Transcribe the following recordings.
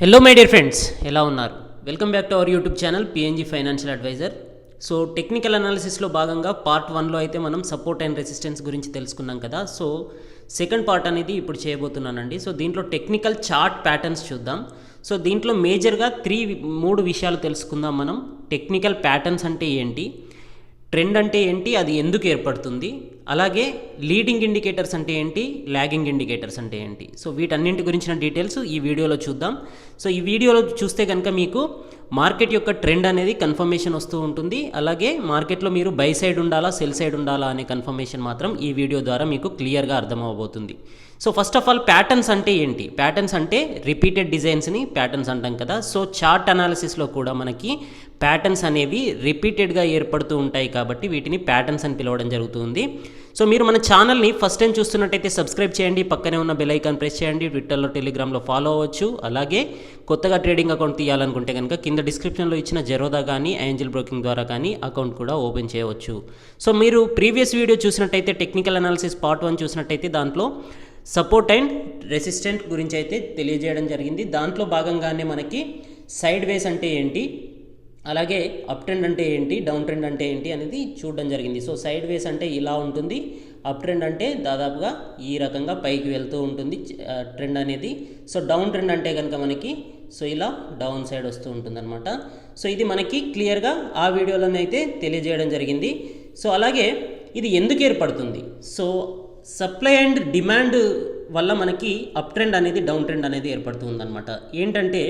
Hello my dear friends, ఎలా ఉన్నారు? Welcome back to our YouTube channel PNG financial adviser. So technical అనాలిసిస్లో భాగంగా part 1లో అయితే మనం సపోర్ట్ అండ్ రెసిస్టెన్స్ గురించి తెలుసుకున్నాం కదా. సో సెకండ్ పార్ట్ అనేది ఇప్పుడు చేయబోతున్నానండి. సో దీంట్లో టెక్నికల్ చార్ట్ ప్యాటర్న్స్ చూద్దాం. సో దీంట్లో మేజర్గా మూడు విషయాలు తెలుసుకుందాం మనం. టెక్నికల్ ప్యాటర్న్స్ అంటే ఏంటి, ట్రెండ్ అంటే ఏంటి, అది ఎందుకు ఏర్పడుతుంది, అలాగే లీడింగ్ ఇండికేటర్స్ అంటే ఏంటి, లాగింగ్ ఇండికేటర్స్ అంటే ఏంటి. సో వీటన్నింటి గురించిన డీటెయిల్స్ ఈ వీడియోలో చూద్దాం. సో ఈ వీడియోలో చూస్తే కనుక మీకు మార్కెట్ యొక్క ట్రెండ్ అనేది కన్ఫర్మేషన్ వస్తూ ఉంటుంది. అలాగే మార్కెట్లో మీరు బై సైడ్ ఉండాలా సెల్ సైడ్ ఉండాలా అనే కన్ఫర్మేషన్ మాత్రం ఈ వీడియో ద్వారా మీకు క్లియర్గా అర్థమవబోతుంది. So first of all patterns అంటే ఏంటి? ప్యాటర్న్స్ అంటే రిపీటెడ్ డిజైన్స్ని ప్యాటర్న్స్ అంటాం కదా. సో చార్ట్ అనాలిసిస్లో కూడా మనకి ప్యాటర్న్స్ అనేవి రిపీటెడ్గా ఏర్పడుతూ ఉంటాయి కాబట్టి వీటిని ప్యాటర్న్స్ అని పిలవడం జరుగుతుంది. సో మీరు మన ఛానల్ని ఫస్ట్ టైం చూస్తున్నట్టయితే సబ్స్క్రైబ్ చేయండి, పక్కనే ఉన్న బెల్ ఐకాన్ ప్రెస్ చేయండి, ట్విట్టర్లో టెలిగ్రామ్లో ఫాలో అవ్వచ్చు. అలాగే కొత్తగా ట్రేడింగ్ అకౌంట్ తీయాలనుకుంటే కనుక కింద డిస్క్రిప్షన్లో ఇచ్చిన జెరోదా కానీ ఏంజల్ బ్రోకింగ్ ద్వారా కానీ అకౌంట్ కూడా ఓపెన్ చేయవచ్చు. సో మీరు ప్రీవియస్ వీడియో చూసినట్టయితే టెక్నికల్ అనాలిసిస్ పార్ట్ 1 చూసినట్టయితే దాంట్లో సపోర్ట్ అండ్ రెసిస్టెంట్ గురించి అయితే తెలియజేయడం జరిగింది. దాంట్లో భాగంగానే మనకి సైడ్ వేస్ అంటే ఏంటి, అలాగే అప్ ట్రెండ్ అంటే ఏంటి, డౌన్ ట్రెండ్ అంటే ఏంటి అనేది చూడడం జరిగింది. సో సైడ్ వేస్ అంటే ఇలా ఉంటుంది, అప్ ట్రెండ్ అంటే దాదాపుగా ఈ రకంగా పైకి వెళ్తూ ఉంటుంది ట్రెండ్ అనేది. సో డౌన్ ట్రెండ్ అంటే కనుక మనకి సో ఇలా డౌన్ సైడ్ వస్తూ ఉంటుంది అనమాట. సో ఇది మనకి క్లియర్గా ఆ వీడియోలోనే అయితే తెలియజేయడం జరిగింది. సో అలాగే ఇది ఎందుకు ఏర్పడుతుంది? సో సప్లై అండ్ డిమాండ్ వల్ల మనకి అప్ ట్రెండ్ అనేది డౌన్ ట్రెండ్ అనేది ఏర్పడుతుందన్నమాట. ఏంటంటే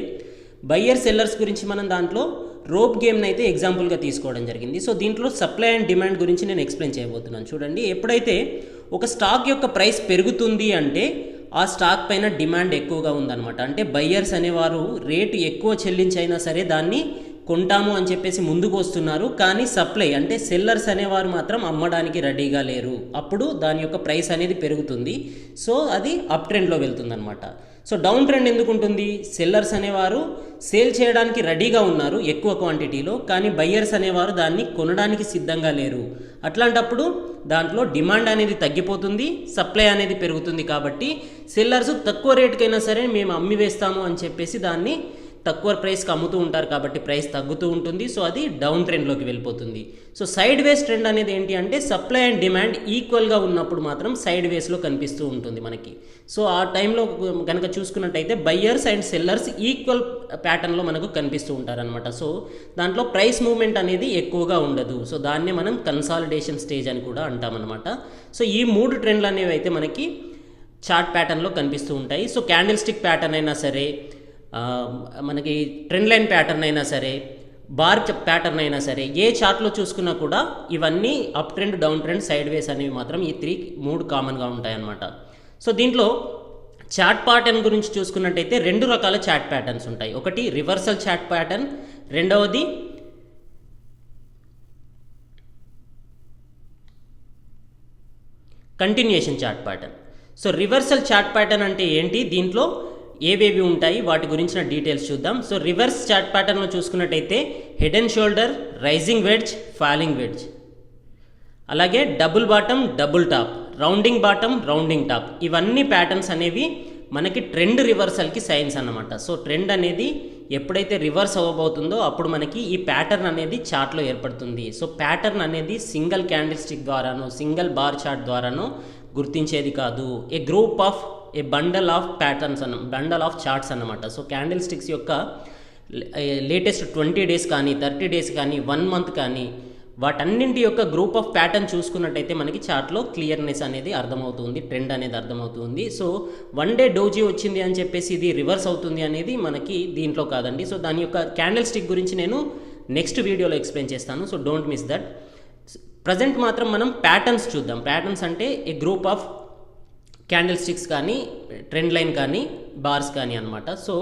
బయ్యర్ సెల్లర్స్ గురించి మనం దాంట్లో రోప్ గేమ్ని అయితే ఎగ్జాంపుల్గా తీసుకోవడం జరిగింది. సో దీంట్లో సప్లై అండ్ డిమాండ్ గురించి నేను ఎక్స్ప్లెయిన్ చేయబోతున్నాను. చూడండి, ఎప్పుడైతే ఒక స్టాక్ యొక్క ప్రైస్ పెరుగుతుంది అంటే ఆ స్టాక్ పైన డిమాండ్ ఎక్కువగా ఉందన్నమాట. అంటే బయ్యర్స్ అనేవారు రేటు ఎక్కువ చెల్లించైనా సరే దాన్ని కొంటాము అని చెప్పేసి ముందుకు వస్తున్నారు. కానీ సప్లై అంటే సెల్లర్స్ అనేవారు మాత్రం అమ్మడానికి రెడీగా లేరు. అప్పుడు దాని యొక్క ప్రైస్ అనేది పెరుగుతుంది. సో అది అప్ ట్రెండ్లో వెళ్తుందన్నమాట. సో డౌన్ ట్రెండ్ ఎందుకు ఉంటుంది? సెల్లర్స్ అనేవారు సేల్ చేయడానికి రెడీగా ఉన్నారు ఎక్కువ క్వాంటిటీలో, కానీ బయ్యర్స్ అనేవారు దాన్ని కొనడానికి సిద్ధంగా లేరు. అట్లాంటప్పుడు దాంట్లో డిమాండ్ అనేది తగ్గిపోతుంది, సప్లై అనేది పెరుగుతుంది. కాబట్టి సెల్లర్స్ తక్కువ రేటుకైనా సరే మేము అమ్మి వేస్తాము అని చెప్పేసి దాన్ని తక్కువ ప్రైస్కి అమ్ముతూ ఉంటారు కాబట్టి ప్రైస్ తగ్గుతూ ఉంటుంది. సో అది డౌన్ ట్రెండ్లోకి వెళ్ళిపోతుంది. సో సైడ్ వేస్ ట్రెండ్ అనేది ఏంటి అంటే సప్లై అండ్ డిమాండ్ ఈక్వల్గా ఉన్నప్పుడు మాత్రం సైడ్ వేస్లో కనిపిస్తూ ఉంటుంది మనకి. సో ఆ టైంలో కనుక చూసుకున్నట్టయితే బయ్యర్స్ అండ్ సెల్లర్స్ ఈక్వల్ ప్యాటర్న్లో మనకు కనిపిస్తూ ఉంటారనమాట. సో దాంట్లో ప్రైస్ మూవ్మెంట్ అనేది ఎక్కువగా ఉండదు. సో దాన్నే మనం కన్సాలిడేషన్ స్టేజ్ అని కూడా అంటామన్నమాట. సో ఈ మూడు ట్రెండ్లు అనేవి అయితే మనకి చార్ట్ ప్యాటర్న్లో కనిపిస్తూ ఉంటాయి. సో క్యాండిల్ స్టిక్ ప్యాటర్న్ అయినా సరే, మనకి ట్రెండ్ లైన్ ప్యాటర్న్ అయినా సరే, బార్ ప్యాటర్న్ అయినా సరే, ఏ చార్ట్లో చూసుకున్నా కూడా ఇవన్నీ up trend, down trend, side వేస్ అనేవి మాత్రం ఈ మూడు కామన్గా ఉంటాయన్నమాట. సో దీంట్లో చార్ట్ ప్యాటర్న్ గురించి చూసుకున్నట్టయితే రెండు రకాల చార్ట్ ప్యాటర్న్స్ ఉంటాయి. ఒకటి రివర్సల్ చార్ట్ ప్యాటర్న్, రెండవది continuation chart pattern. So reversal chart pattern అంటే ఏంటి, దీంట్లో ఏవేవి ఉంటాయి వాటి గురించిన డీటెయిల్స్ చూద్దాం. సో రివర్స్ చార్ట్ ప్యాటర్న్లో చూసుకున్నట్టయితే head and shoulder, rising wedge, falling wedge, అలాగే double bottom, double top, rounding bottom, rounding top, ఇవన్నీ ప్యాటర్న్స్ అనేవి మనకి ట్రెండ్ రివర్సల్కి సైన్స్ అన్నమాట. సో ట్రెండ్ అనేది ఎప్పుడైతే రివర్స్ అవ్వబోతుందో అప్పుడు మనకి ఈ ప్యాటర్న్ అనేది చార్ట్లో ఏర్పడుతుంది. సో ప్యాటర్న్ అనేది సింగిల్ క్యాండిల్ స్టిక్ ద్వారానో సింగిల్ బార్ చార్ట్ ద్వారానో గుర్తించేది కాదు. A group of a bundle of patterns bundle of charts అన్నమాట. సో క్యాండిల్ స్టిక్స్ యొక్క లేటెస్ట్ 20 డేస్ కానీ 30 డేస్ కానీ 1 మంత్ కానీ వాటన్నింటి యొక్క గ్రూప్ ఆఫ్ ప్యాటర్న్ చూసుకున్నట్టయితే మనకి చార్ట్లో క్లియర్నెస్ అనేది అర్థమవుతుంది, ట్రెండ్ అనేది అర్థమవుతుంది. సో 1 డే డోజీ వచ్చింది అని చెప్పేసి ఇది రివర్స్ అవుతుంది అనేది మనకి దీంట్లో కాదండి. సో దాని యొక్క క్యాండిల్ స్టిక్ గురించి నేను నెక్స్ట్ వీడియోలో ఎక్స్ప్లెయిన్ చేస్తాను. So don't miss that. Present మాత్రం మనం ప్యాటర్న్స్ చూద్దాం. ప్యాటర్న్స్ అంటే ఏ గ్రూప్ ఆఫ్ క్యాండిల్ స్టిక్స్ కానీ, ట్రెండ్ లైన్ కానీ, బార్స్ కానీ అనమాట. సో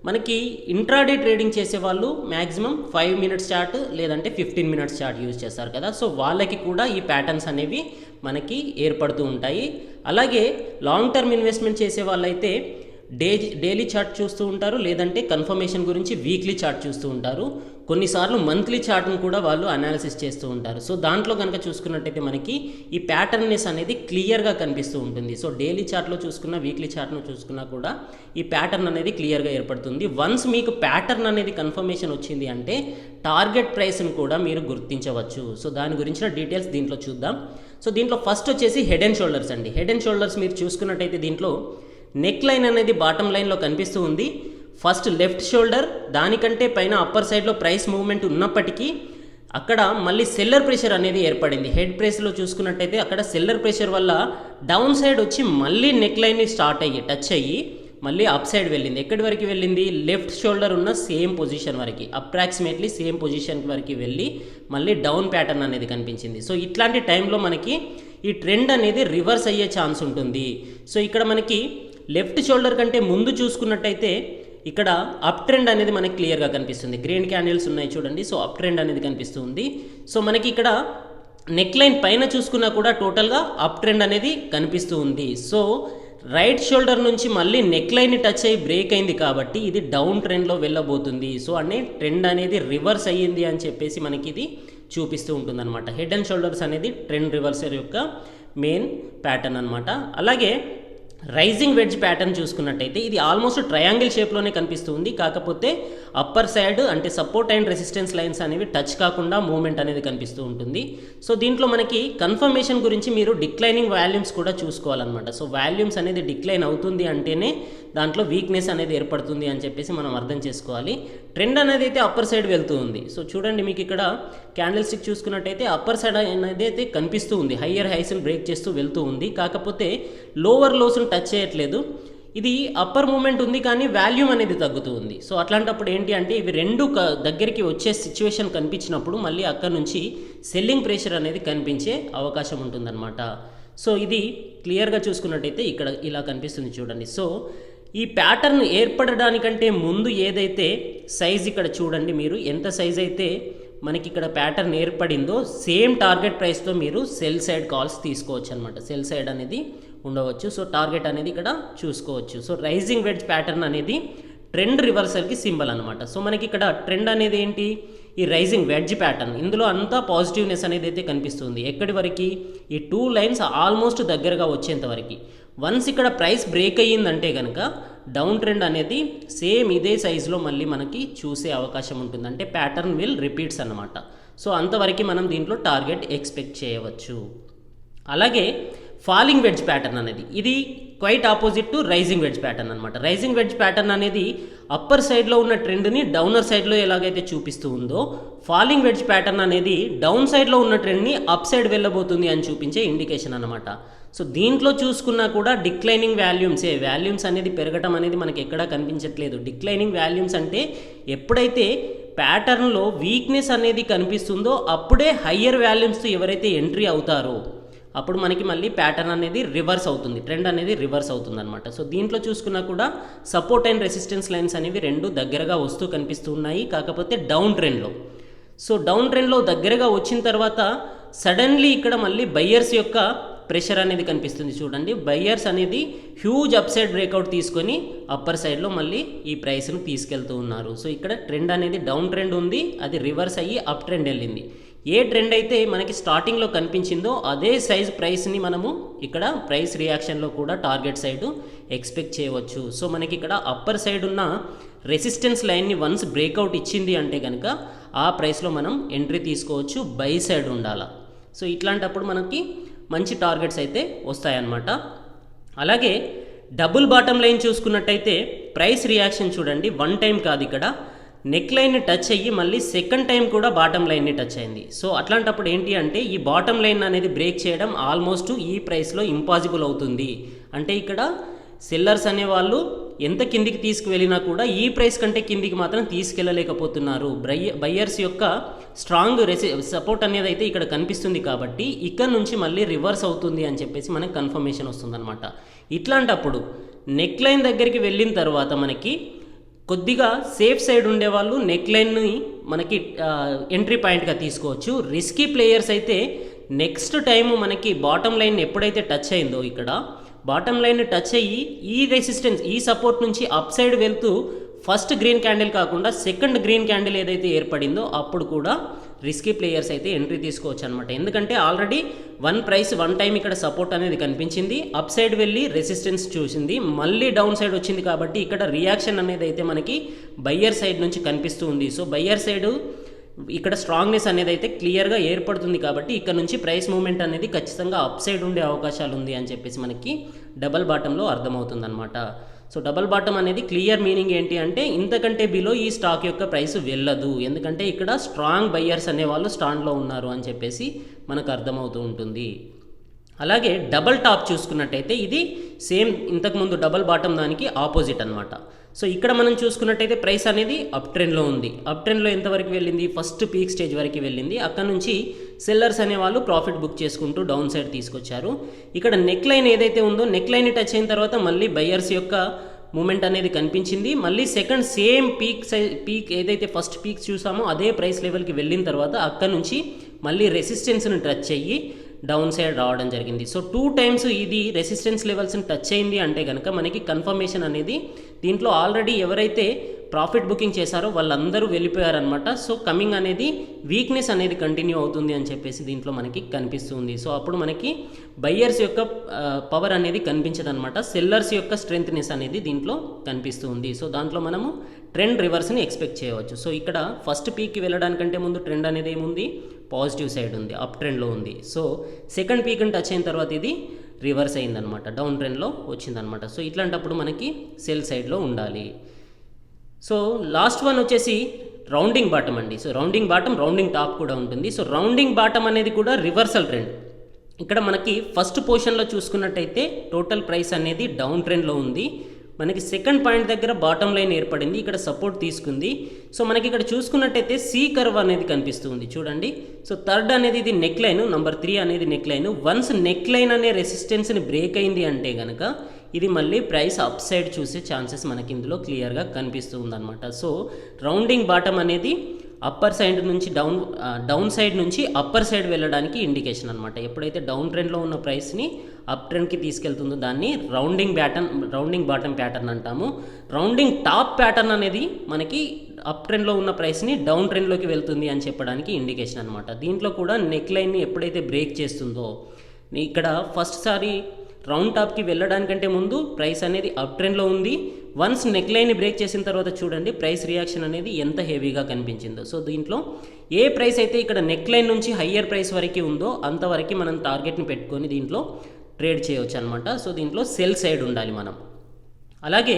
మనకి ఇంట్రాడే ట్రేడింగ్ చేసే వాళ్ళు మ్యాక్సిమం 5 మినిట్స్ చార్ట్ లేదంటే 15 మినిట్స్ చార్ట్ యూజ్ చేస్తారు కదా. సో వాళ్ళకి కూడా ఈ ప్యాటర్న్స్ అనేవి మనకి ఏర్పడుతూ ఉంటాయి. అలాగే లాంగ్ టర్మ్ ఇన్వెస్ట్మెంట్ చేసే వాళ్ళైతే డైలీ చార్ట్ చూస్తూ ఉంటారు, లేదంటే కన్ఫర్మేషన్ గురించి వీక్లీ చార్ట్ చూస్తూ ఉంటారు, కొన్నిసార్లు మంత్లీ చార్ట్ను కూడా వాళ్ళు అనాలిసిస్ చేస్తూ ఉంటారు. సో దాంట్లో కనుక చూసుకున్నట్టయితే మనకి ఈ ప్యాటర్న్నెస్ అనేది క్లియర్గా కనిపిస్తూ ఉంటుంది. సో డైలీ చార్ట్లో చూసుకున్న, వీక్లీ చార్ట్ను చూసుకున్నా కూడా ఈ ప్యాటర్న్ అనేది క్లియర్గా ఏర్పడుతుంది. వన్స్ మీకు ప్యాటర్న్ అనేది కన్ఫర్మేషన్ వచ్చింది అంటే టార్గెట్ ప్రైస్ను కూడా మీరు గుర్తించవచ్చు. సో దాని గురించిన డీటెయిల్స్ దీంట్లో చూద్దాం. సో దీంట్లో ఫస్ట్ వచ్చేసి హెడ్ అండ్ షోల్డర్స్ అండి. హెడ్ అండ్ షోల్డర్స్ మీరు చూసుకున్నట్టయితే దీంట్లో నెక్ లైన్ అనేది బాటమ్ లైన్లో కనిపిస్తూ ఉంది. ఫస్ట్ లెఫ్ట్ షోల్డర్, దానికంటే పైన అప్పర్ సైడ్లో ప్రైస్ మూవ్మెంట్ ఉన్నప్పటికీ అక్కడ మళ్ళీ సెల్లర్ ప్రెషర్ అనేది ఏర్పడింది. హెడ్ ప్రెస్లో చూసుకున్నట్టయితే అక్కడ సెల్లర్ ప్రెషర్ వల్ల డౌన్ సైడ్ వచ్చి మళ్ళీ నెక్ లైన్ని స్టార్ట్ అయ్యి టచ్ అయ్యి మళ్ళీ అప్ సైడ్ వెళ్ళింది. ఎక్కడి వరకు వెళ్ళింది? లెఫ్ట్ షోల్డర్ ఉన్న సేమ్ పొజిషన్ వరకు, అప్రాక్సిమేట్లీ సేమ్ పొజిషన్ వరకు వెళ్ళి మళ్ళీ డౌన్ ప్యాటర్న్ అనేది కనిపించింది. సో ఇట్లాంటి టైంలో మనకి ఈ ట్రెండ్ అనేది రివర్స్ అయ్యే ఛాన్స్ ఉంటుంది. సో ఇక్కడ మనకి లెఫ్ట్ షోల్డర్ కంటే ముందు చూసుకున్నట్టయితే ఇక్కడ అప్ ట్రెండ్ అనేది మనకి క్లియర్గా కనిపిస్తుంది. గ్రీన్ క్యాండిల్స్ ఉన్నాయి చూడండి. సో అప్ ట్రెండ్ అనేది కనిపిస్తుంది. సో మనకి ఇక్కడ నెక్ లైన్ పైన చూసుకున్నా కూడా టోటల్గా అప్ ట్రెండ్ అనేది కనిపిస్తూ ఉంది. సో రైట్ షోల్డర్ నుంచి మళ్ళీ నెక్ లైన్ని టచ్ అయ్యి బ్రేక్ అయింది కాబట్టి ఇది డౌన్ ట్రెండ్లో వెళ్ళబోతుంది. సో అనే ట్రెండ్ అనేది రివర్స్ అయ్యింది అని చెప్పేసి మనకి ఇది చూపిస్తూ ఉంటుంది అనమాట. హెడ్ అండ్ షోల్డర్స్ అనేది ట్రెండ్ రివర్సర్ యొక్క మెయిన్ ప్యాటర్న్ అనమాట. అలాగే రైజింగ్ వెడ్జ్ ప్యాటర్న్ చూసుకున్నట్టయితే ఇది ఆల్మోస్ట్ ట్రయాంగిల్ షేప్లోనే కనిపిస్తుంది. కాకపోతే అప్పర్ సైడ్ అంటే సపోర్ట్ అండ్ రెసిస్టెన్స్ లైన్స్ అనేవి టచ్ కాకుండా మూవ్మెంట్ అనేది కనిపిస్తూ ఉంటుంది. సో దీంట్లో మనకి కన్ఫర్మేషన్ గురించి మీరు డిక్లైనింగ్ వాల్యూమ్స్ కూడా చూసుకోవాలన్నమాట. సో వాల్యూమ్స్ అనేది డిక్లైన్ అవుతుంది అంటేనే దాంట్లో వీక్నెస్ అనేది ఏర్పడుతుంది అని చెప్పేసి మనం అర్థం చేసుకోవాలి. ట్రెండ్ అనేది అయితే అప్పర్ సైడ్ వెళ్తూ ఉంది. సో చూడండి, మీకు ఇక్కడ క్యాండిల్ స్టిక్ చూసుకున్నట్టయితే అప్పర్ సైడ్ అనేది అయితే కనిపిస్తూ ఉంది, హయ్యర్ హైస్ని బ్రేక్ చేస్తూ వెళ్తూ ఉంది. కాకపోతే లోవర్ లోస్ని టచ్ చేయట్లేదు. ఇది అప్పర్ మూమెంట్ ఉంది కానీ వాల్యూమ్ అనేది తగ్గుతూ ఉంది. సో అట్లాంటప్పుడు ఏంటి అంటే ఇవి రెండు దగ్గరికి వచ్చే సిచ్యువేషన్ కనిపించినప్పుడు మళ్ళీ అక్కడ నుంచి సెల్లింగ్ ప్రెషర్ అనేది కనిపించే అవకాశం ఉంటుందన్నమాట. సో ఇది క్లియర్గా చూసుకున్నట్టయితే ఇక్కడ ఇలా కనిపిస్తుంది చూడండి. సో ఈ ప్యాటర్న్ ఏర్పడడానికంటే ముందు ఏదైతే సైజ్ ఇక్కడ చూడండి, మీరు ఎంత సైజ్ అయితే మనకి ఇక్కడ ప్యాటర్న్ ఏర్పడిందో సేమ్ టార్గెట్ ప్రైస్తో మీరు సెల్ సైడ్ కాల్స్ తీసుకోవచ్చు అనమాట. సెల్ సైడ్ అనేది ఉండవచ్చు. సో టార్గెట్ అనేది ఇక్కడ చూసుకోవచ్చు. సో రైజింగ్ వెడ్జ్ ప్యాటర్న్ అనేది ట్రెండ్ రివర్సల్కి సింబల్ అనమాట. సో మనకి ఇక్కడ ట్రెండ్ అనేది ఏంటి? ఈ రైజింగ్ వెడ్జ్ ప్యాటర్న్. ఇందులో అంతా పాజిటివ్నెస్ అనేది అయితే కనిపిస్తుంది. ఎక్కడి వరకు? ఈ టూ లైన్స్ ఆల్మోస్ట్ దగ్గరగా వచ్చేంత వరకు. వన్స్ ఇక్కడ ప్రైస్ బ్రేక్ అయ్యిందంటే కనుక డౌన్ ట్రెండ్ అనేది సేమ్ ఇదే సైజులో మళ్ళీ మనకి చూసే అవకాశం ఉంటుంది. అంటే ప్యాటర్న్ విల్ రిపీట్స్ అన్నమాట. సో అంతవరకు మనం దీంట్లో టార్గెట్ ఎక్స్పెక్ట్ చేయవచ్చు. అలాగే ఫాలింగ్ వెడ్జ్ ప్యాటర్న్ అనేది ఇది quite opposite to rising wedge pattern అనమాట. రైజింగ్ వెడ్జ్ ప్యాటర్న్ అనేది అప్పర్ సైడ్లో ఉన్న ట్రెండ్ని డౌనర్ సైడ్లో ఎలాగైతే చూపిస్తూ ఉందో, ఫాలింగ్ వెడ్జ్ ప్యాటర్న్ అనేది డౌన్ సైడ్లో ఉన్న ట్రెండ్ని అప్ సైడ్ వెళ్ళబోతుంది అని చూపించే ఇండికేషన్ అనమాట. సో దీంట్లో చూసుకున్నా కూడా డిక్లైనింగ్ వాల్యూమ్స్ అనేది పెరగటం అనేది మనకి ఎక్కడా కనిపించట్లేదు. డిక్లైనింగ్ వాల్యూమ్స్ అంటే ఎప్పుడైతే ప్యాటర్న్లో వీక్నెస్ అనేది కనిపిస్తుందో అప్పుడే హయ్యర్ వాల్యూమ్స్తో ఎవరైతే ఎంట్రీ అవుతారో అప్పుడు మనకి మళ్ళీ ప్యాటర్న్ అనేది రివర్స్ అవుతుంది, ట్రెండ్ అనేది రివర్స్ అవుతుంది అనమాట. సో దీంట్లో చూసుకున్నా కూడా సపోర్ట్ అండ్ రెసిస్టెన్స్ లైన్స్ అనేవి రెండు దగ్గరగా వస్తూ కనిపిస్తున్నాయి. కాకపోతే డౌన్ ట్రెండ్లో. సో డౌన్ ట్రెండ్లో దగ్గరగా వచ్చిన తర్వాత సడన్లీ ఇక్కడ మళ్ళీ బయ్యర్స్ యొక్క ప్రెషర్ అనేది కనిపిస్తుంది చూడండి. బయ్యర్స్ అనేది హ్యూజ్ అప్ సైడ్ బ్రేక్అవుట్ తీసుకొని అప్పర్ సైడ్లో మళ్ళీ ఈ ప్రైస్ను తీసుకెళ్తూ ఉన్నారు. సో ఇక్కడ ట్రెండ్ అనేది డౌన్ ట్రెండ్ ఉంది, అది రివర్స్ అయ్యి అప్ ట్రెండ్ వెళ్ళింది. ఏ ట్రెండ్ అయితే మనకి స్టార్టింగ్లో కనిపించిందో అదే సైజ్ ప్రైస్ని మనము ఇక్కడ ప్రైస్ రియాక్షన్లో కూడా టార్గెట్ సైడ్ ఎక్స్పెక్ట్ చేయవచ్చు. సో మనకి ఇక్కడ అప్పర్ సైడ్ ఉన్న రెసిస్టెన్స్ లైన్ని వన్స్ బ్రేక్అవుట్ ఇచ్చింది అంటే కనుక ఆ ప్రైస్లో మనం ఎంట్రీ తీసుకోవచ్చు, బై సైడ్ ఉండాలి. సో ఇట్లాంటప్పుడు మనకి మంచి టార్గెట్స్ అయితే వస్తాయన్నమాట. అలాగే డబుల్ బాటమ్ లైన్ చూసుకున్నట్టయితే ప్రైస్ రియాక్షన్ చూడండి, వన్ టైం కాదు, ఇక్కడ నెక్ లైన్ని టచ్ అయ్యి మళ్ళీ సెకండ్ టైం కూడా బాటమ్ లైన్ని టచ్ అయింది. సో అట్లాంటప్పుడు ఏంటి అంటే ఈ బాటమ్ లైన్ అనేది బ్రేక్ చేయడం ఆల్మోస్ట్ ఈ ప్రైస్లో ఇంపాసిబుల్ అవుతుంది. అంటే ఇక్కడ సెల్లర్స్ అనేవాళ్ళు ఎంత కిందికి తీసుకువెళ్ళినా కూడా ఈ ప్రైస్ కంటే కిందికి మాత్రం తీసుకెళ్ళలేకపోతున్నారు. బయ్యర్స్ యొక్క స్ట్రాంగ్ సపోర్ట్ అనేది అయితే ఇక్కడ కనిపిస్తుంది కాబట్టి ఇక్కడ నుంచి మళ్ళీ రివర్స్ అవుతుంది అని చెప్పేసి మనకి కన్ఫర్మేషన్ వస్తుందన్నమాట. ఇట్లాంటప్పుడు నెక్ లైన్ దగ్గరికి వెళ్ళిన తర్వాత మనకి కొద్దిగా సేఫ్ సైడ్ ఉండేవాళ్ళు నెక్ లైన్ని మనకి ఎంట్రీ పాయింట్గా తీసుకోవచ్చు. రిస్కీ ప్లేయర్స్ అయితే నెక్స్ట్ టైం మనకి బాటమ్ లైన్ ఎప్పుడైతే టచ్ అయిందో ఇక్కడ బాటమ్ లైన్ టచ్ అయ్యి ఈ రెసిస్టెన్స్ ఈ సపోర్ట్ నుంచి అప్ సైడ్ వెళ్తూ ఫస్ట్ గ్రీన్ క్యాండిల్ కాకుండా సెకండ్ గ్రీన్ క్యాండిల్ ఏదైతే ఏర్పడిందో అప్పుడు కూడా రిస్కీ ప్లేయర్స్ అయితే ఎంట్రీ తీసుకోవచ్చు అనమాట. ఎందుకంటే ఆల్రెడీ వన్ టైం ఇక్కడ సపోర్ట్ అనేది కనిపించింది, అప్ సైడ్ వెళ్ళి రెసిస్టెన్స్ చూసింది, మళ్ళీ డౌన్ సైడ్ వచ్చింది. కాబట్టి ఇక్కడ రియాక్షన్ అనేది అయితే మనకి బయ్యర్ సైడ్ నుంచి కనిపిస్తూ ఉంది. సో బయ్యర్ సైడ్ ఇక్కడ స్ట్రాంగ్నెస్ అనేది అయితే క్లియర్గా ఏర్పడుతుంది. కాబట్టి ఇక్కడ నుంచి ప్రైస్ మూవ్మెంట్ అనేది ఖచ్చితంగా అప్ సైడ్ ఉండే అవకాశాలు ఉంది అని చెప్పేసి మనకి డబల్ బాటంలో అర్థమవుతుంది అనమాట. సో డబల్ బాటమ్ అనేది క్లియర్ మీనింగ్ ఏంటి అంటే ఇంతకంటే బిలో ఈ స్టాక్ యొక్క ప్రైస్ వెళ్ళదు, ఎందుకంటే ఇక్కడ స్ట్రాంగ్ బయ్యర్స్ అనేవాళ్ళు స్టాండ్లో ఉన్నారు అని చెప్పేసి మనకు అర్థమవుతూ ఉంటుంది. అలాగే డబల్ టాప్ చూసుకున్నట్టయితే ఇది సేమ్ ఇంతకుముందు డబల్ బాటమ్ దానికి ఆపోజిట్ అనమాట. సో ఇక్కడ మనం చూసుకున్నట్టయితే ప్రైస్ అనేది అప్ ట్రెండ్లో ఉంది. అప్ ట్రెండ్లో ఎంతవరకు వెళ్ళింది, ఫస్ట్ పీక్ స్టేజ్ వరకు వెళ్ళింది. అక్కడ నుంచి సెల్లర్స్ అనేవాళ్ళు ప్రాఫిట్ బుక్ చేసుకుంటూ డౌన్ సైడ్ తీసుకొచ్చారు. ఇక్కడ నెక్ లైన్ ఏదైతే ఉందో నెక్ లైన్ టచ్ అయిన తర్వాత మళ్ళీ బయ్యర్స్ యొక్క మూమెంట్ అనేది కనిపించింది. మళ్ళీ సెకండ్ సేమ్ పీక్ ఏదైతే ఫస్ట్ పీక్ చూసామో అదే ప్రైస్ లెవెల్కి వెళ్ళిన తర్వాత అక్కడ నుంచి మళ్ళీ రెసిస్టెన్స్ని టచ్ అయ్యి డౌన్ సైడ్ రావడం జరిగింది. సో 2 టైమ్స్ ఇది రెసిస్టెన్స్ లెవెల్స్ని టచ్ అయింది అంటే కనుక మనకి కన్ఫర్మేషన్ అనేది దీంట్లో ఆల్రెడీ ఎవరైతే ప్రాఫిట్ బుకింగ్ చేశారో వాళ్ళందరూ వెళ్ళిపోయారనమాట. సో కమింగ్ అనేది వీక్నెస్ అనేది కంటిన్యూ అవుతుంది అని చెప్పేసి దీంట్లో మనకి కనిపిస్తుంది. సో అప్పుడు మనకి బయ్యర్స్ యొక్క పవర్ అనేది కనిపించదు అనమాట, సెల్లర్స్ యొక్క స్ట్రెంగ్త్నెస్ అనేది దీంట్లో కనిపిస్తుంది. సో దాంట్లో మనము ట్రెండ్ రివర్స్ని ఎక్స్పెక్ట్ చేయవచ్చు. సో ఇక్కడ ఫస్ట్ పీక్కి వెళ్ళడానికంటే ముందు ట్రెండ్ అనేది ఏముంది, పాజిటివ్ సైడ్ ఉంది, అప్ ట్రెండ్లో ఉంది. సో సెకండ్ పీక్ని టచ్ అయిన తర్వాత ఇది రివర్స్ అయిందనమాట, డౌన్ ట్రెండ్లో వచ్చిందనమాట. సో ఇట్లాంటప్పుడు మనకి సెల్ సైడ్లో ఉండాలి. సో లాస్ట్ వన్ వచ్చేసి రౌండింగ్ బాటమ్ అండి. So rounding bottom, rounding top కూడా ఉంటుంది. సో రౌండింగ్ బాటమ్ అనేది కూడా రివర్సల్ ట్రెండ్. ఇక్కడ మనకి ఫస్ట్ పొజిషన్లో చూసుకున్నట్టయితే టోటల్ ప్రైస్ అనేది డౌన్ ట్రెండ్లో ఉంది. మనకి సెకండ్ పాయింట్ దగ్గర బాటమ్ లైన్ ఏర్పడింది, ఇక్కడ సపోర్ట్ తీసుకుంది. సో మనకి ఇక్కడ చూసుకున్నట్టయితే సి కర్వ్ అనేది కనిపిస్తుంది చూడండి. సో థర్డ్ అనేది ఇది నెక్ లైన్, నెంబర్ 3 అనేది neck line. Once neck line అనే రెసిస్టెన్స్ని బ్రేక్ అయింది అంటే కనుక ఇది మళ్ళీ ప్రైస్ అప్ సైడ్ చూసే ఛాన్సెస్ మనకి ఇందులో క్లియర్గా కనిపిస్తూ ఉందన్నమాట. సో రౌండింగ్ బాటమ్ అనేది అప్పర్ సైడ్ నుంచి డౌన్ సైడ్ నుంచి అప్పర్ సైడ్ వెళ్ళడానికి ఇండికేషన్ అనమాట. ఎప్పుడైతే డౌన్ ట్రెండ్లో ఉన్న ప్రైస్ని అప్ ట్రెండ్కి తీసుకెళ్తుందో దాన్ని రౌండింగ్ బాటమ్ ప్యాటర్న్ అంటాము. రౌండింగ్ టాప్ ప్యాటర్న్ అనేది మనకి అప్ ట్రెండ్లో ఉన్న ప్రైస్ని డౌన్ ట్రెండ్లోకి వెళ్తుంది అని చెప్పడానికి ఇండికేషన్ అనమాట. దీంట్లో కూడా నెక్ లైన్ని ఎప్పుడైతే బ్రేక్ చేస్తుందో ఇక్కడ ఫస్ట్ సారి రౌండ్ టాప్కి వెళ్ళడానికంటే ముందు ప్రైస్ అనేది అప్ ట్రెండ్లో ఉంది. వన్స్ నెక్ లైన్ని బ్రేక్ చేసిన తర్వాత చూడండి ప్రైస్ రియాక్షన్ అనేది ఎంత హెవీగా కనిపించిందో. సో దీంట్లో ఏ ప్రైస్ అయితే ఇక్కడ నెక్ లైన్ నుంచి హయ్యర్ ప్రైస్ వరకు ఉందో అంతవరకు మనం టార్గెట్ని పెట్టుకొని దీంట్లో ట్రేడ్ చేయవచ్చు అనమాట. సో దీంట్లో సెల్ సైడ్ ఉండాలి మనం. అలాగే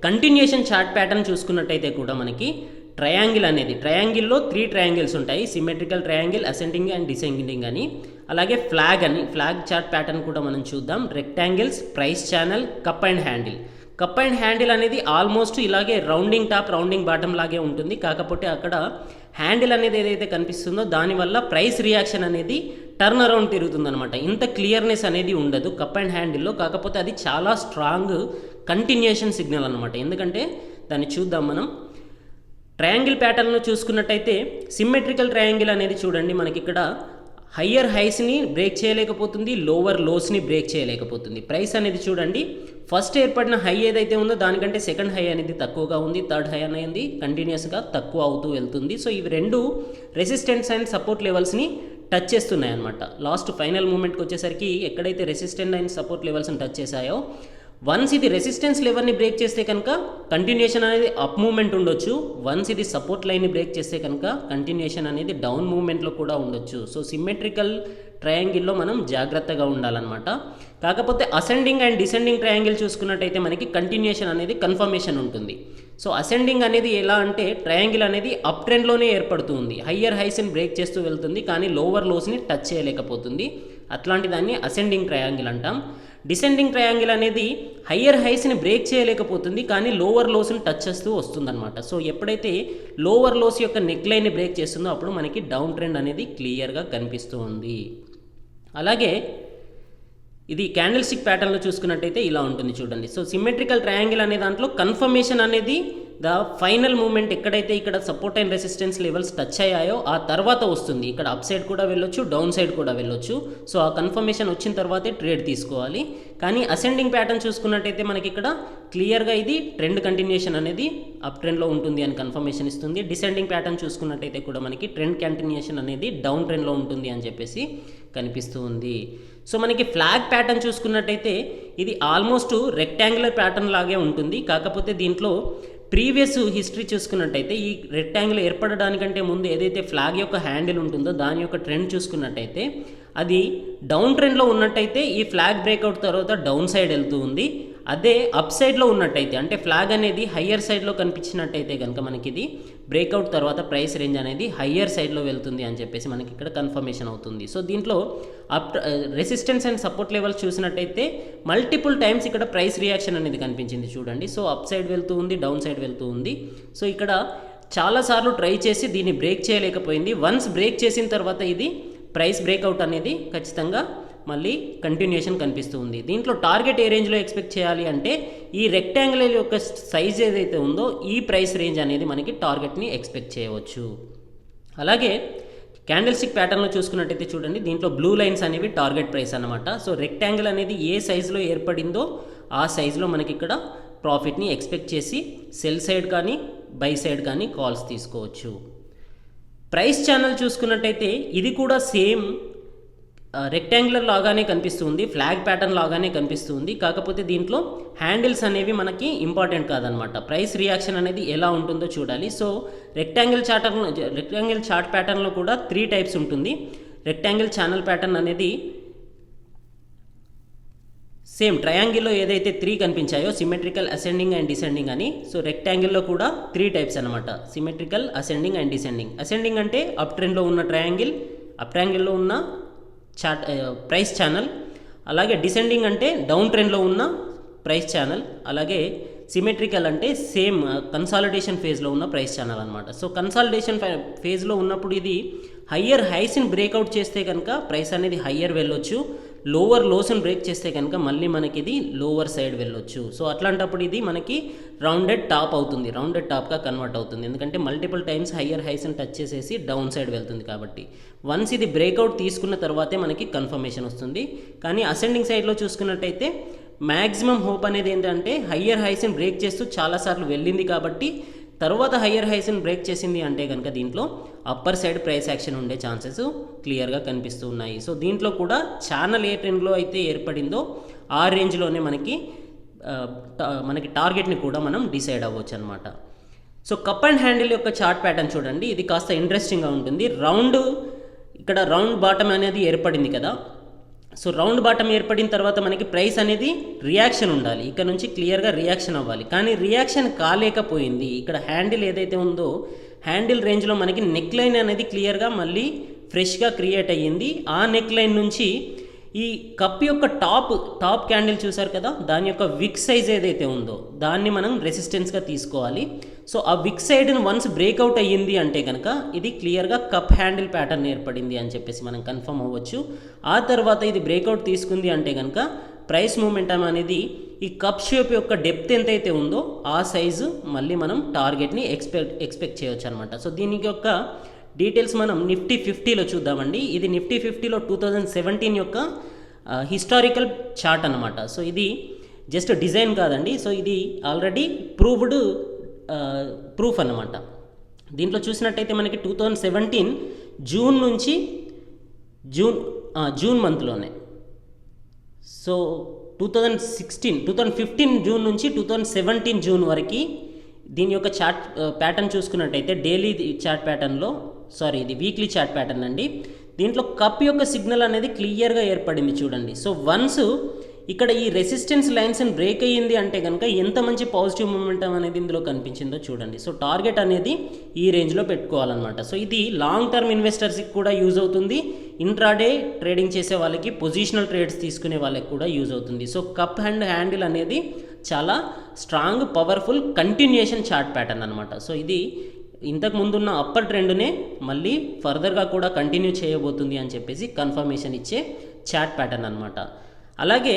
కంటిన్యూషన్ చార్ట్ ప్యాటర్న్ చూసుకున్నట్టయితే కూడా మనకి ట్రయాంగిల్లో 3 ట్రయాంగిల్స్ ఉంటాయి, symmetrical triangle, ascending and descending అని. అలాగే ఫ్లాగ్ చార్ట్ ప్యాటర్న్ కూడా మనం చూద్దాం. Rectangles, price channel, cup and handle అనేది ఆల్మోస్ట్ ఇలాగే రౌండింగ్ టాప్ రౌండింగ్ బాటమ్ లాగే ఉంటుంది. కాకపోతే అక్కడ హ్యాండిల్ అనేది ఏదైతే కనిపిస్తుందో దానివల్ల ప్రైస్ రియాక్షన్ అనేది టర్న్ అరౌండ్ తిరుగుతుందనమాట. ఇంత క్లియర్నెస్ అనేది ఉండదు కప్ అండ్ హ్యాండిల్లో. కాకపోతే అది చాలా స్ట్రాంగ్ కంటిన్యూషన్ సిగ్నల్ అనమాట. ఎందుకంటే దాన్ని చూద్దాం మనం. ట్రయాంగిల్ ప్యాటర్న్లో చూసుకున్నట్టయితే సిమ్మెట్రికల్ ట్రయాంగిల్ అనేది చూడండి మనకి ఇక్కడ హయ్యర్ హైస్ని బ్రేక్ చేయలేకపోతుంది, లోవర్ లోస్ని బ్రేక్ చేయలేకపోతుంది. ప్రైస్ అనేది చూడండి ఫస్ట్ ఏర్పడిన హై ఏదైతే ఉందో దానికంటే సెకండ్ హై అనేది తక్కువగా ఉంది, థర్డ్ హై అనేది కంటిన్యూస్గా తక్కువ అవుతూ వెళ్తుంది. సో ఇవి రెండు రెసిస్టెన్స్ అండ్ సపోర్ట్ లెవెల్స్ని టచ్ చేస్తున్నాయి అనమాట. లాస్ట్ ఫైనల్ మూమెంట్కి వచ్చేసరికి ఎక్కడైతే రెసిస్టెంట్ అండ్ సపోర్ట్ లెవెల్స్ని టచ్ చేశాయో వన్స్ ఇది రెసిస్టెన్స్ లెవెల్ని బ్రేక్ చేస్తే కనుక కంటిన్యూషన్ అనేది అప్ మూవ్మెంట్ ఉండొచ్చు. వన్స్ ఇది సపోర్ట్ లైన్ని బ్రేక్ చేస్తే కనుక కంటిన్యూషన్ అనేది డౌన్ మూవ్మెంట్లో కూడా ఉండొచ్చు. సో సిమ్మెట్రికల్ ట్రయాంగిల్లో మనం జాగ్రత్తగా ఉండాలన్నమాట. కాకపోతే అసెండింగ్ అండ్ డిసెండింగ్ ట్రయాంగిల్ చూసుకున్నట్టయితే మనకి కంటిన్యూషన్ అనేది కన్ఫర్మేషన్ ఉంటుంది. సో అసెండింగ్ అనేది ఎలా అంటే ట్రయాంగిల్ అనేది అప్ ట్రెండ్లోనే ఏర్పడుతుంది, హయ్యర్ హైస్ని బ్రేక్ చేస్తూ వెళ్తుంది కానీ లోవర్ లోస్ని టచ్ చేయలేకపోతుంది. అట్లాంటి దాన్ని అసెండింగ్ ట్రయాంగిల్ అంటాం. డిసెండింగ్ ట్రయాంగిల్ అనేది హయ్యర్ హైస్ని బ్రేక్ చేయలేకపోతుంది కానీ లోవర్ లోస్ని టచ్ చేస్తూ వస్తుందన్నమాట. సో ఎప్పుడైతే లోవర్ లోస్ యొక్క నెక్ లైన్ని బ్రేక్ చేస్తుందో అప్పుడు మనకి డౌన్ ట్రెండ్ అనేది క్లియర్గా కనిపిస్తూ ఉంది. అలాగే ఇది క్యాండిల్ స్టిక్ ప్యాటర్న్లో చూసుకున్నట్టయితే ఇలా ఉంటుంది చూడండి. సో సిమెట్రికల్ ట్రయాంగిల్ అనే దాంట్లో కన్ఫర్మేషన్ అనేది ద ఫైనల్ మూమెంట్ ఎక్కడైతే ఇక్కడ support and resistance levels touch అయ్యాయో ఆ తర్వాత వస్తుంది. ఇక్కడ అప్ సైడ్ కూడా వెళ్ళొచ్చు, డౌన్ సైడ్ కూడా వెళ్ళొచ్చు. సో ఆ కన్ఫర్మేషన్ వచ్చిన తర్వాతే ట్రేడ్ తీసుకోవాలి. కానీ అసెండింగ్ ప్యాటర్న్ చూసుకున్నట్టయితే మనకి ఇక్కడ క్లియర్గా ఇది ట్రెండ్ కంటిన్యూషన్ అనేది అప్ ట్రెండ్లో ఉంటుంది అని కన్ఫర్మేషన్ ఇస్తుంది. డిసెండింగ్ ప్యాటర్న్ చూసుకున్నట్టయితే కూడా మనకి ట్రెండ్ కంటిన్యూషన్ అనేది డౌన్ ట్రెండ్లో ఉంటుంది అని చెప్పేసి కనిపిస్తూ ఉంది. సో మనకి ఫ్లాగ్ ప్యాటర్న్ చూసుకున్నట్టయితే ఇది ఆల్మోస్ట్ రెక్టాంగులర్ ప్యాటర్న్ లాగే ఉంటుంది. కాకపోతే దీంట్లో ప్రీవియస్ హిస్టరీ చూసుకున్నట్టయితే ఈ రెక్టాంగిల్ ఏర్పడడానికంటే ముందు ఏదైతే ఫ్లాగ్ యొక్క హ్యాండిల్ ఉంటుందో దాని యొక్క ట్రెండ్ చూసుకున్నట్టయితే అది డౌన్ ట్రెండ్లో ఉన్నట్టయితే ఈ ఫ్లాగ్ బ్రేక్అవుట్ తర్వాత డౌన్ సైడ్ వెళ్తూ ఉంది. అదే అప్ సైడ్లో ఉన్నట్టయితే అంటే ఫ్లాగ్ అనేది హయ్యర్ సైడ్లో కనిపించినట్టయితే కనుక మనకి ఇది బ్రేక్అవుట్ తర్వాత ప్రైస్ రేంజ్ అనేది హయ్యర్ సైడ్లో వెళ్తుంది అని చెప్పేసి మనకి ఇక్కడ కన్ఫర్మేషన్ అవుతుంది. సో దీంట్లో రెసిస్టెన్స్ అండ్ సపోర్ట్ లెవెల్స్ చూసినట్టయితే మల్టిపుల్ టైమ్స్ ఇక్కడ ప్రైస్ రియాక్షన్ అనేది కనిపించింది చూడండి. సో అప్ సైడ్ వెళ్తూ ఉంది, డౌన్ సైడ్ వెళ్తూ ఉంది. సో ఇక్కడ చాలాసార్లు ట్రై చేసి దీన్ని బ్రేక్ చేయలేకపోయింది. వన్స్ బ్రేక్ చేసిన తర్వాత ఇది ప్రైస్ బ్రేక్అవుట్ అనేది ఖచ్చితంగా మళ్ళీ కంటిన్యూషన్ కనిపిస్తూ ఉంది. దీంట్లో టార్గెట్ ఏ రేంజ్లో ఎక్స్పెక్ట్ చేయాలి అంటే ఈ రెక్టాంగులర్ యొక్క సైజ్ ఏదైతే ఉందో ఈ ప్రైస్ రేంజ్ అనేది మనకి టార్గెట్ని ఎక్స్పెక్ట్ చేయవచ్చు. అలాగే క్యాండిల్ స్టిక్ ప్యాటర్న్లో చూసుకున్నట్టయితే చూడండి, దీంట్లో బ్లూ లైన్స్ అనేవి టార్గెట్ ప్రైస్ అనమాట. సో రెక్టాంగిల్ అనేది ఏ సైజులో ఏర్పడిందో ఆ సైజులో మనకి ఇక్కడ ప్రాఫిట్ని ఎక్స్పెక్ట్ చేసి సెల్ సైడ్ కానీ బై సైడ్ కానీ కాల్స్ తీసుకోవచ్చు. ప్రైస్ ఛానల్ చూసుకున్నట్టయితే ఇది కూడా సేమ్ రెక్టాంగులర్ లాగానే కనిపిస్తుంది, ఫ్లాగ్ ప్యాటర్న్ లాగానే కనిపిస్తుంది. కాకపోతే దీంట్లో హ్యాండిల్స్ అనేవి మనకి ఇంపార్టెంట్ కాదనమాట. ప్రైస్ రియాక్షన్ అనేది ఎలా ఉంటుందో చూడాలి. సో రెక్టాంగిల్ చార్ట్ ప్యాటర్న్లో కూడా 3 టైప్స్ ఉంటుంది. రెక్టాంగిల్ ఛానల్ ప్యాటర్న్ అనేది సేమ్ ట్రయాంగిల్లో ఏదైతే 3 కనిపించాయో సిమెట్రికల్, అసెండింగ్ అండ్ డిసెండింగ్ అని. సో రెక్టాంగిల్లో కూడా 3 టైప్స్ అనమాట, symmetrical, ascending and descending. Ascending అంటే అప్ ట్రెండ్లో ఉన్న ట్రయాంగిల్, అప్ ట్రయాంగిల్లో ఉన్న ప్రైస్ ఛానల్. అలాగే డిసెండింగ్ అంటే డౌన్ ట్రెండ్లో ఉన్న ప్రైస్ ఛానల్. అలాగే సిమెట్రికల్ అంటే సేమ్ కన్సాలిడేషన్ ఫేజ్లో ఉన్న ప్రైస్ ఛానల్ అనమాట. సో కన్సాలిడేషన్ ఫేజ్లో ఉన్నప్పుడు ఇది హయ్యర్ హైస్ని బ్రేక్అవుట్ చేస్తే కనుక ప్రైస్ అనేది హయ్యర్ వెళ్ళొచ్చు, లోవర్ లోస్ని బ్రేక్ చేస్తే కనుక మళ్ళీ మనకి ఇది లోవర్ సైడ్ వెళ్ళొచ్చు. సో అట్లాంటప్పుడు ఇది మనకి రౌండెడ్ టాప్ అవుతుంది, రౌండెడ్ టాప్గా కన్వర్ట్ అవుతుంది. ఎందుకంటే మల్టిపుల్ టైమ్స్ హయ్యర్ హైస్ని టచ్ చేసేసి డౌన్ సైడ్ వెళ్తుంది కాబట్టి. వన్స్ ఇది బ్రేక్అవుట్ తీసుకున్న తర్వాతే మనకి కన్ఫర్మేషన్ వస్తుంది. కానీ అసెండింగ్ సైడ్లో చూసుకున్నట్టయితే మ్యాక్సిమం హోప్ అనేది ఏంటంటే హయ్యర్ హైస్ని బ్రేక్ చేస్తూ చాలాసార్లు వెళ్ళింది కాబట్టి తర్వాత హయ్యర్ హైస్ని బ్రేక్ చేసింది అంటే కనుక దీంట్లో అప్పర్ సైడ్ ప్రైస్ యాక్షన్ ఉండే ఛాన్సెస్ క్లియర్గా కనిపిస్తూ ఉన్నాయి. సో దీంట్లో కూడా ఛానల్ ఏ ట్రెండ్లో అయితే ఏర్పడిందో ఆ రేంజ్లోనే మనకి టార్గెట్ని కూడా మనం డిసైడ్ అవ్వచ్చు అనమాట. సో కప్ అండ్ హ్యాండిల్ యొక్క చార్ట్ ప్యాటర్న్ చూడండి, ఇది కాస్త ఇంట్రెస్టింగ్గా ఉంటుంది. ఇక్కడ రౌండ్ బాటమ్ అనేది ఏర్పడింది కదా. సో రౌండ్ బాటమ్ ఏర్పడిన తర్వాత మనకి ప్రైస్ అనేది రియాక్షన్ ఉండాలి, ఇక్కడ నుంచి క్లియర్గా రియాక్షన్ అవ్వాలి. కానీ రియాక్షన్ కాలేకపోయింది. ఇక్కడ హ్యాండిల్ ఏదైతే ఉందో హ్యాండిల్ రేంజ్లో మనకి నెక్ లైన్ అనేది క్లియర్గా మళ్ళీ ఫ్రెష్గా క్రియేట్ అయ్యింది. ఆ నెక్ లైన్ నుంచి ఈ కప్ యొక్క టాప్ క్యాండిల్ చూసారు కదా, దాని యొక్క విక్ సైజ్ ఏదైతే ఉందో దాన్ని మనం రెసిస్టెన్స్గా తీసుకోవాలి. సో ఆ విక్ సైడ్ని వన్స్ బ్రేక్అవుట్ అయ్యింది అంటే కనుక ఇది క్లియర్గా కప్ హ్యాండిల్ ప్యాటర్న్ ఏర్పడింది అని చెప్పేసి మనం కన్ఫర్మ్ అవ్వచ్చు. ఆ తర్వాత ఇది బ్రేక్అవుట్ తీసుకుంది అంటే కనుక ప్రైస్ మూమెంటం అనేది ఈ కప్ షేప్ యొక్క డెప్త్ ఎంతైతే ఉందో ఆ సైజు మళ్ళీ మనం టార్గెట్ని ఎక్స్పెక్ట్ చేయొచ్చు అనమాట. సో దీనికి యొక్క డీటెయిల్స్ మనం నిఫ్టీ 50లో చూద్దామండి. ఇది నిఫ్టీ 50లో 2017 యొక్క హిస్టారికల్ చార్ట్ అనమాట. సో ఇది జస్ట్ డిజైన్ కాదండి, సో ఇది ఆల్రెడీ ప్రూవ్డ్ ప్రూఫ్ అన్నమాట. దీంట్లో చూసినట్టయితే మనకి 2017 జూన్ నుంచి జూన్ మంత్లోనే, సో 2015 జూన్ నుంచి 2017 జూన్ వరకు దీని యొక్క చార్ట్ ప్యాటర్న్ చూసుకున్నట్టయితే డైలీ చార్ట్ ప్యాటర్న్లో ఇది వీక్లీ చార్ట్ ప్యాటర్న్ అండి. దీంట్లో కప్ యొక్క సిగ్నల్ అనేది క్లియర్గా ఏర్పడింది చూడండి. సో వన్స్ ఇక్కడ ఈ రెసిస్టెన్స్ లైన్స్ని బ్రేక్ అయ్యింది అంటే కనుక ఎంత మంచి పాజిటివ్ మూమెంటం అనేది ఇందులో కనిపించిందో చూడండి. సో టార్గెట్ అనేది ఈ రేంజ్లో పెట్టుకోవాలన్నమాట. సో ఇది లాంగ్ టర్మ్ ఇన్వెస్టర్స్కి కూడా యూజ్ అవుతుంది, ఇంట్రాడే ట్రేడింగ్ చేసే వాళ్ళకి, పొజిషనల్ ట్రేడ్స్ తీసుకునే వాళ్ళకి కూడా యూజ్ అవుతుంది. సో కప్ అండ్ హ్యాండిల్ అనేది చాలా strong powerful continuation chart pattern అనమాట. సో ఇది ఇంతకు ముందున్న అప్పర్ ట్రెండ్నే మళ్ళీ ఫర్దర్గా కూడా కంటిన్యూ చేయబోతుంది అని చెప్పేసి కన్ఫర్మేషన్ ఇచ్చే చార్ట్ ప్యాటర్న్ అనమాట. అలాగే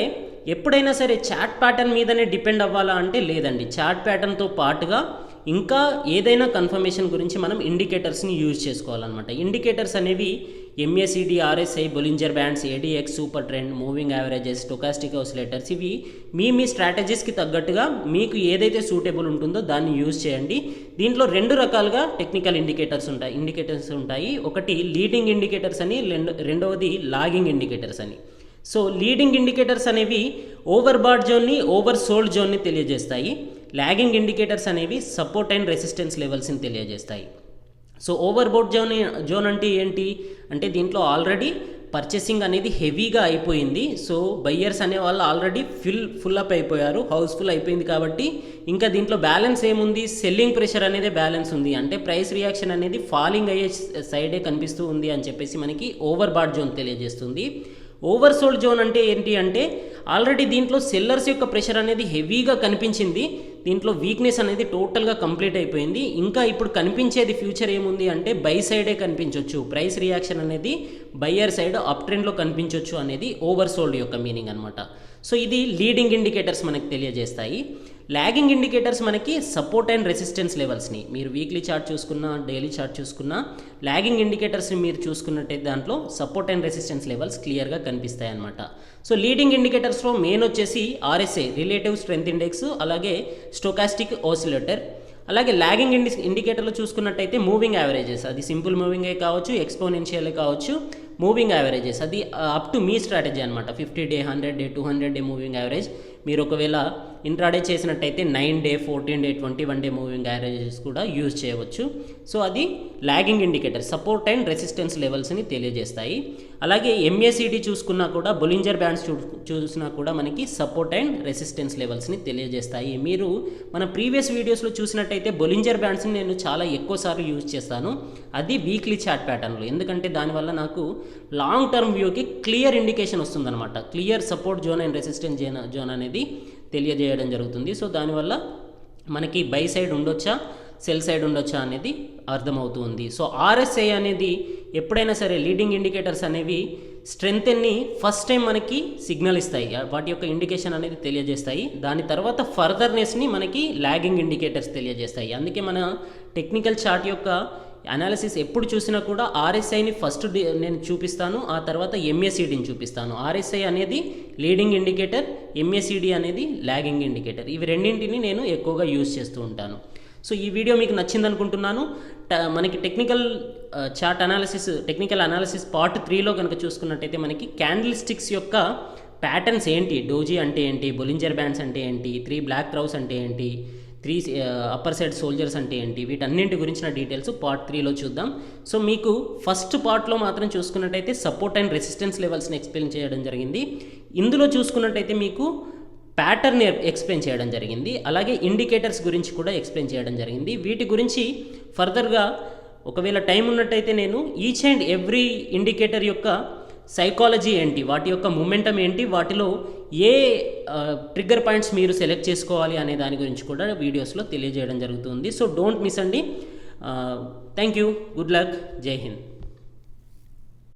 ఎప్పుడైనా సరే చార్ట్ ప్యాటర్న్ మీదనే డిపెండ్ అవ్వాలా అంటే లేదండి. చార్ట్ ప్యాటర్న్తో పాటుగా ఇంకా ఏదైనా కన్ఫర్మేషన్ గురించి మనం ఇండికేటర్స్ని యూజ్ చేసుకోవాలన్నమాట. ఇండికేటర్స్ అనేవి MACD, RSI, Bollinger bands, ADX, super trend, moving averages, stochastic oscillators, ఇవి మీ స్ట్రాటజీస్కి తగ్గట్టుగా మీకు ఏదైతే సూటబుల్ ఉంటుందో దాన్ని యూజ్ చేయండి. దీంట్లో 2 రకాలుగా టెక్నికల్ ఇండికేటర్స్ ఉంటాయి. ఒకటి లీడింగ్ ఇండికేటర్స్ అని, రెండవది లాగింగ్ ఇండికేటర్స్ అని. సో లీడింగ్ ఇండికేటర్స్ అనేవి ఓవర్ బాట్ జోన్ని, ఓవర్ సోల్డ్ జోన్ని తెలియజేస్తాయి. లాగింగ్ ఇండికేటర్స్ అనేవి సపోర్ట్ అండ్ రెసిస్టెన్స్ లెవెల్స్ని తెలియజేస్తాయి. సో ఓవర్ బాట్ జోన్ అంటే ఏంటి అంటే దీంట్లో ఆల్రెడీ పర్చేసింగ్ అనేది హెవీగా అయిపోయింది. సో బయ్యర్స్ అనే వాళ్ళు ఆల్రెడీ ఫుల్ అప్ అయిపోయారు, హౌస్ఫుల్ అయిపోయింది. కాబట్టి ఇంకా దీంట్లో బ్యాలెన్స్ ఏముంది, సెల్లింగ్ ప్రెషర్ అనేది బ్యాలెన్స్ ఉంది. అంటే ప్రైస్ రియాక్షన్ అనేది ఫాలింగ్ అయ్యే సైడే కనిపిస్తూ ఉంది అని చెప్పేసి మనకి ఓవర్ బాట్ జోన్ తెలియజేస్తుంది. ఓవర్ సోల్డ్ జోన్ అంటే ఏంటి అంటే ఆల్రెడీ దీంట్లో సెల్లర్స్ యొక్క ప్రెషర్ అనేది హెవీగా కనిపించింది. దీంట్లో వీక్నెస్ అనేది టోటల్గా కంప్లీట్ అయిపోయింది. ఇంకా ఇప్పుడు కనిపించేది ఫ్యూచర్ ఏముంది అంటే బై సైడే కనిపించవచ్చు. ప్రైస్ రియాక్షన్ అనేది బయ్యర్ సైడ్ అప్ ట్రెండ్లో కనిపించవచ్చు అనేది ఓవర్ సోల్డ్ యొక్క మీనింగ్ అనమాట. సో ఇది లీడింగ్ ఇండికేటర్స్ మనకి తెలియజేస్తాయి. లాగింగ్ ఇండికేటర్స్ మనకి సపోర్ట్ అండ్ రెసిస్టెన్స్ లెవెల్స్ని, మీరు వీక్లీ చార్ట్ చూసుకున్నా, డైలీ చార్ట్ చూసుకున్నా, లాగింగ్ ఇండికేటర్స్ని మీరు చూసుకున్నట్టయితే దాంట్లో సపోర్ట్ అండ్ రెసిస్టెన్స్ లెవెల్స్ క్లియర్గా కనిపిస్తాయి అన్నమాట. సో లీడింగ్ ఇండికేటర్స్లో మెయిన్ వచ్చేసి RSI, రిలేటివ్ స్ట్రెంత్ ఇండెక్స్, అలాగే స్టొకాస్టిక్ ఆసిలేటర్. అలాగే లాగింగ్ ఇండికేటర్లో చూసుకున్నట్టయితే మూవింగ్ యావరేజెస్, అది సింపుల్ మూవింగే కావచ్చు, ఎక్స్పోనెన్షియలే కావచ్చు. మూవింగ్ యావరేజెస్ అది అప్ టు మీ స్ట్రాటజీ అనమాట. 50 day, 100 day, 200 day moving average. మీరు ఒకవేళ ఇంట్రాడే చేసినట్టయితే 9 day, 14 day, 21 day moving averages కూడా యూజ్ చేయవచ్చు. సో అది lagging indicator, support and resistance లెవెల్స్ని తెలియజేస్తాయి. అలాగే MACD చూసుకున్నా కూడా, బొలింజర్ బ్యాండ్స్ చూసినా కూడా మనకి సపోర్ట్ అండ్ రెసిస్టెన్స్ లెవెల్స్ని తెలియజేస్తాయి. మీరు మన ప్రీవియస్ వీడియోస్లో చూసినట్టయితే బొలింజర్ బ్యాండ్స్ని నేను చాలా ఎక్కువసార్లు యూజ్ చేస్తాను, అది వీక్లీ చార్ట్ ప్యాటర్న్లో. ఎందుకంటే దానివల్ల నాకు లాంగ్ టర్మ్ వ్యూకి క్లియర్ ఇండికేషన్ వస్తుందన్నమాట. Clear support zone and resistance zone అనేది తెలియజేయడం జరుగుతుంది. సో దానివల్ల మనకి బై సైడ్ ఉండొచ్చా, సెల్ సైడ్ ఉండొచ్చా అనేది అర్థమవుతుంది. సో RSI అనేది ఎప్పుడైనా సరే లీడింగ్ ఇండికేటర్స్ అనేవి స్ట్రెంగ్త్ని ఫస్ట్ టైం మనకి సిగ్నల్ ఇస్తాయి, వాటి యొక్క ఇండికేషన్ అనేది తెలియజేస్తాయి. దాని తర్వాత ఫర్దర్నెస్ని మనకి లాగింగ్ ఇండికేటర్స్ తెలియజేస్తాయి. అందుకే మన టెక్నికల్ చార్ట్ యొక్క అనాలిసిస్ ఎప్పుడు చూసినా కూడా RSIని ఫస్ట్ నేను చూపిస్తాను, ఆ తర్వాత MACDని చూపిస్తాను. RSI అనేది లీడింగ్ ఇండికేటర్, MACD అనేది లాగింగ్ ఇండికేటర్. ఇవి రెండింటిని నేను ఎక్కువగా యూజ్ చేస్తూ ఉంటాను. సో ఈ వీడియో మీకు నచ్చింది అనుకుంటున్నాను. మనకి టెక్నికల్ అనాలిసిస్ పార్ట్ 3లో కనుక చూసుకున్నట్టయితే మనకి క్యాండిల్ స్టిక్స్ యొక్క ప్యాటర్న్స్ ఏంటి, డోజీ అంటే ఏంటి, బొలింజర్ బ్యాండ్స్ అంటే ఏంటి, 3 బ్లాక్ క్రౌస్ అంటే ఏంటి, 3 అప్పర్ సైడ్ సోల్జర్స్ అంటే ఏంటి, వీటన్నింటి గురించిన డీటెయిల్స్ పార్ట్ 3లో చూద్దాం. సో మీకు ఫస్ట్ పార్ట్లో మాత్రం చూసుకున్నట్టయితే సపోర్ట్ అండ్ రెసిస్టెన్స్ లెవెల్స్ని ఎక్స్ప్లెయిన్ చేయడం జరిగింది. ఇందులో చూసుకున్నట్టయితే మీకు ప్యాటర్న్ ఎక్స్ప్లెయిన్ చేయడం జరిగింది. అలాగే ఇండికేటర్స్ గురించి కూడా ఎక్స్ప్లెయిన్ చేయడం జరిగింది. వీటి గురించి ఫర్దర్గా ఒకవేళ టైం ఉన్నట్టయితే నేను ఈచ్ అండ్ ఎవ్రీ ఇండికేటర్ యొక్క సైకాలజీ ఏంటి, వాటి యొక్క మొమెంటం ఏంటి, వాటిలో ఏ ట్రిగ్గర్ పాయింట్స్ మీరు సెలెక్ట్ చేసుకోవాలి అనే దాని గురించి కూడా వీడియోస్లో తెలియజేయడం జరుగుతుంది. సో డోంట్ మిస్ అండి. థ్యాంక్ యూ, గుడ్ లక్, జై హింద్.